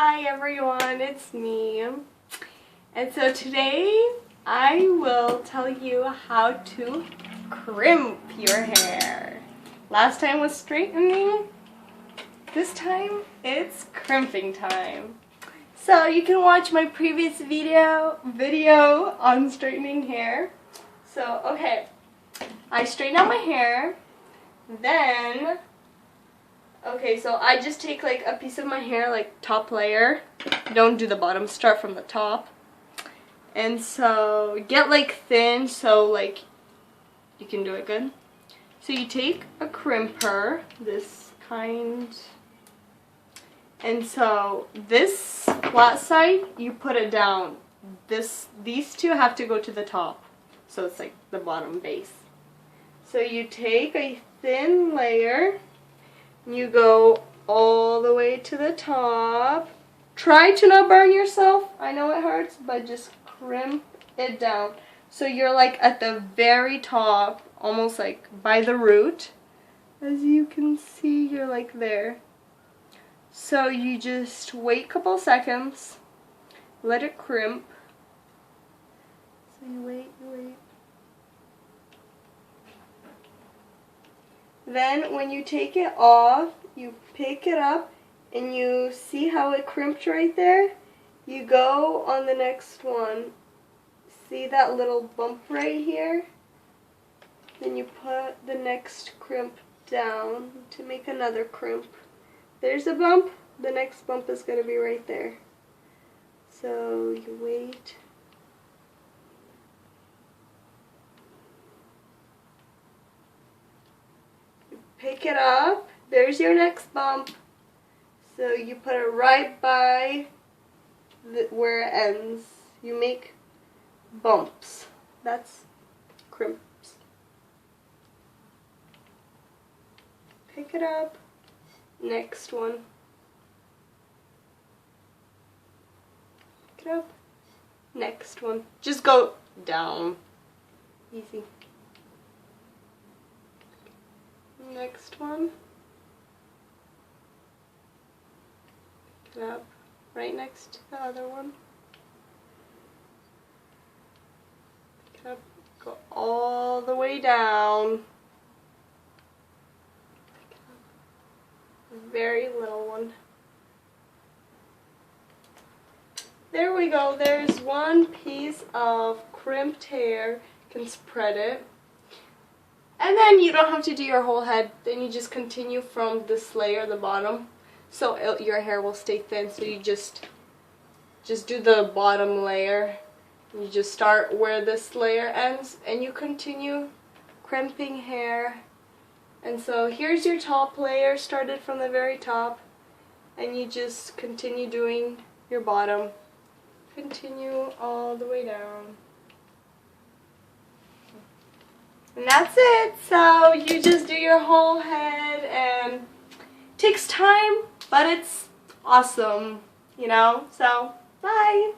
Hi everyone, it's me. And so today I will tell you how to crimp your hair. Last time was straightening. This time it's crimping time. So you can watch my previous video on straightening hair. So okay, I straighten out my hair, then okay, so I just take like a piece of my hair, like top layer. Don't do the bottom, start from the top. And so get like thin so like you can do it good. So you take a crimper, this kind. And so this flat side, you put it down. These two have to go to the top. So it's like the bottom base. So you take a thin layer. You go all the way to the top. Try to not burn yourself. I know it hurts, but just crimp it down. So you're like at the very top, almost like by the root. As you can see, you're like there. So you just wait a couple seconds. Let it crimp. So you wait. Then when you take it off, you pick it up and you see how it crimped right there? You go on the next one. See that little bump right here? Then you put the next crimp down to make another crimp. There's a bump. The next bump is going to be right there. So you wait. Pick it up, there's your next bump. So you put it right by where it ends. You make bumps. That's crimps. Pick it up, next one. Pick it up, next one. Just go down. Easy. Next one. Pick it up right next to the other one. Pick it up, go all the way down. Pick it up. Very little one. There we go. There's one piece of crimped hair. You can spread it. And then you don't have to do your whole head. Then you just continue from this layer, the bottom. So your hair will stay thin. So you just do the bottom layer. You just start where this layer ends. And you continue crimping hair. And so here's your top layer. Started from the very top. And you just continue doing your bottom. Continue all the way down. And that's it. So you just do your whole head, and it takes time, but it's awesome, you know? So, bye!